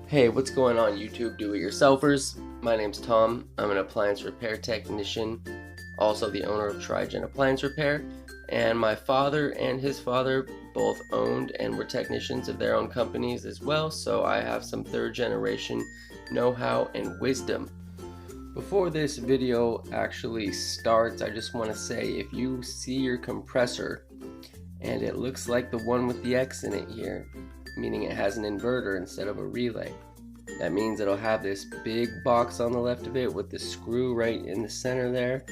Hey, what's going on YouTube do-it-yourselfers? My name's Tom. I'm an appliance repair technician, also the owner of Trigen Appliance Repair, and my father and his father both owned and were technicians of their own companies as well, so I have some third generation know-how and wisdom. Before this video actually starts, I just want to say if you see your compressor and it looks like the one with the X in it here, meaning it has an inverter instead of a relay, that means it'll have this big box on the left of it with the screw right in the center there,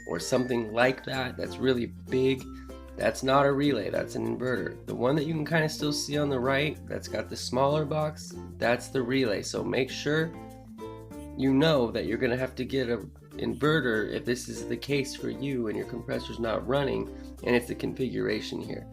or something like that that's really big. That's not a relay, that's an inverter. The one that you can kind of still see on the right that's got the smaller box, that's the relay. So make sure you know that you're going to have to get an inverter if this is the case for you and your compressor's not running and it's the configuration here.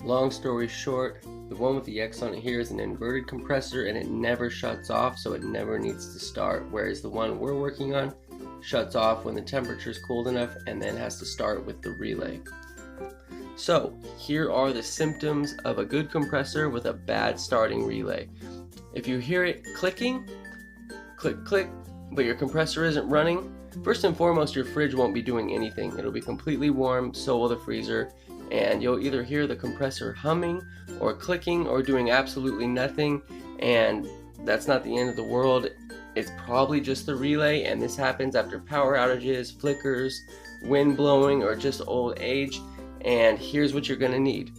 Long story short, the one with the X on it here is an inverted compressor and it never shuts off, so it never needs to start, whereas the one we're working on shuts off when the temperature is cold enough and then has to start with the relay. So here are the symptoms of a good compressor with a bad starting relay. If you hear it clicking, click click, but your compressor isn't running, first and foremost your fridge won't be doing anything. It'll be completely warm, so will the freezer, and you'll either hear the compressor humming or clicking or doing absolutely nothing, and that's not the end of the world. It's probably just the relay, and this happens after power outages, flickers, wind blowing, or just old age. And here's what you're going to need.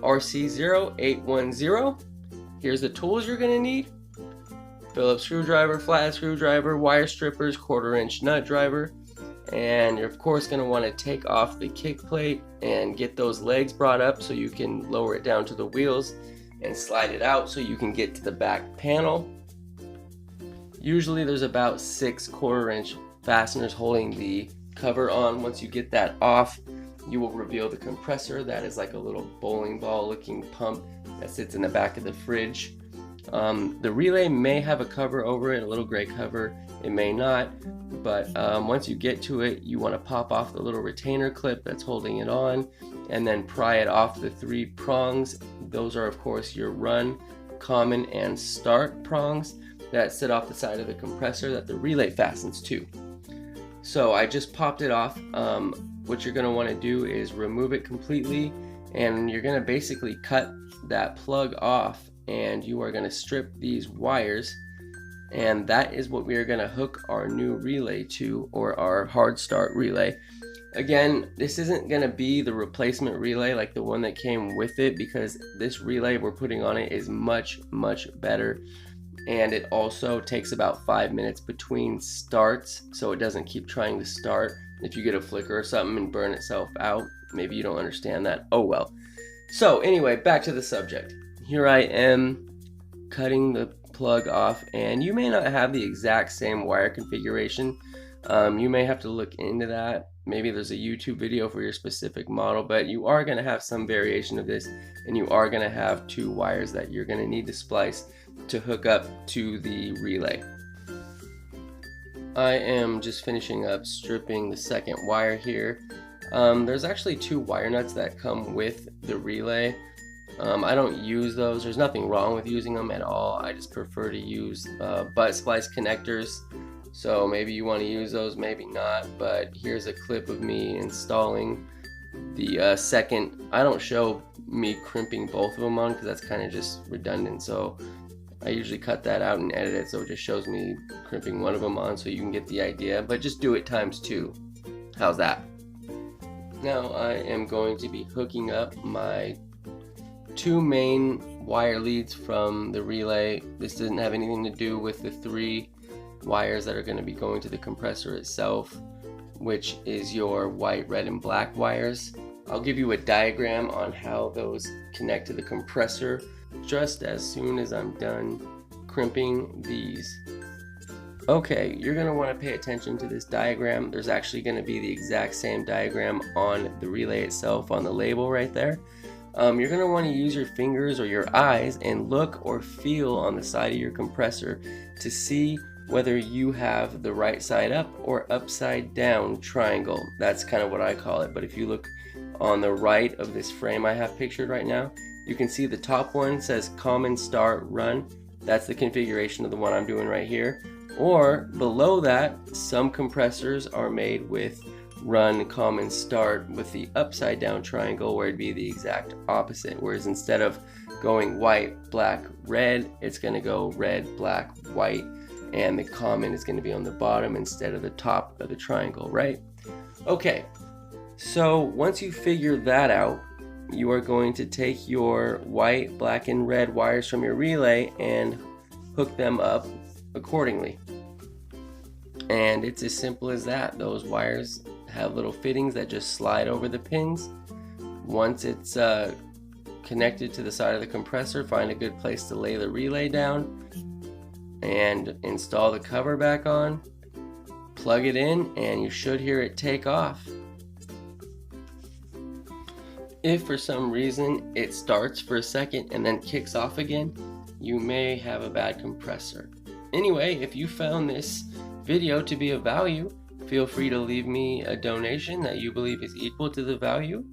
RC0810. Here's the tools you're going to need. Phillips screwdriver, flathead screwdriver, wire strippers, 1/4-inch nut driver, and you're of course going to want to take off the kick plate and get those legs brought up so you can lower it down to the wheels and slide it out so you can get to the back panel. Usually there's about 6 1/4-inch fasteners holding the cover on. Once you get that off, you will reveal the compressor. That is like a little bowling ball looking pump that sits in the back of the fridge. The relay may have a cover over it, a little gray cover. It may not, but once you get to it, you want to pop off the little retainer clip that's holding it on and then pry it off the 3 prongs. Those are of course your run, common, and start prongs that sit off the side of the compressor that the relay fastens to. So I just popped it off. What you're going to want to do is remove it completely, and you're going to basically cut that plug off, and you are going to strip these wires, and that is what we are going to hook our new relay to, or our hard start relay. Again, this isn't going to be the replacement relay like the one that came with it, because this relay we're putting on it is much better, and it also takes about 5 minutes between starts, so it doesn't keep trying to start. If you get a flicker or something and burn itself out, maybe you don't understand that. Oh well. So anyway, back to the subject. Here I am cutting the plug off, and you may not have the exact same wire configuration. You may have to look into that. Maybe there's a YouTube video for your specific model, but you are going to have some variation of this, and you are going to have 2 wires that you're going to need to splice to hook up to the relay. I am just finishing up stripping the second wire here. There's actually 2 wire nuts that come with the relay. I don't use those. There's nothing wrong with using them at all. I just prefer to use butt splice connectors. So maybe you want to use those, maybe not. But here's a clip of me installing the second. I don't show me crimping both of them on because that's kind of just redundant. So I usually cut that out and edit it so it just shows me crimping one of them on so you can get the idea. But just do it times 2. How's that? Now I am going to be hooking up my 2 main wire leads from the relay. This doesn't have anything to do with the 3 wires that are going to be going to the compressor itself, which is your white, red, and black wires. I'll give you a diagram on how those connect to the compressor just as soon as I'm done crimping these. Okay, you're going to want to pay attention to this diagram. There's actually going to be the exact same diagram on the relay itself on the label right there. You're going to want to use your fingers or your eyes and look or feel on the side of your compressor to see whether you have the right side up or upside down triangle. That's kind of what I call it. But if you look on the right of this frame I have pictured right now, you can see the top one says common start run, That's the configuration of the one I'm doing right here. Or below that, some compressors are made with run, common, start with the upside down triangle, where it'd be the exact opposite. Whereas instead of going white, black, red, it's going to go red, black, white, and the common is going to be on the bottom instead of the top of the triangle, right? Okay, so once you figure that out, you are going to take your white, black, and red wires from your relay and hook them up accordingly. And it's as simple as that. Those wires have little fittings that just slide over the pins. Once it's connected to the side of the compressor, find a good place to lay the relay down and install the cover back on. Plug it in and you should hear it take off. If for some reason it starts for a second and then kicks off again, you may have a bad compressor. Anyway, if you found this video to be of value, feel free to leave me a donation that you believe is equal to the value.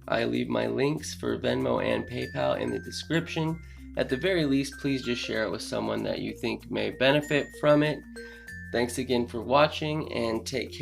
I leave my links for Venmo and PayPal in the description. At the very least, please just share it with someone that you think may benefit from it. Thanks again for watching and take care.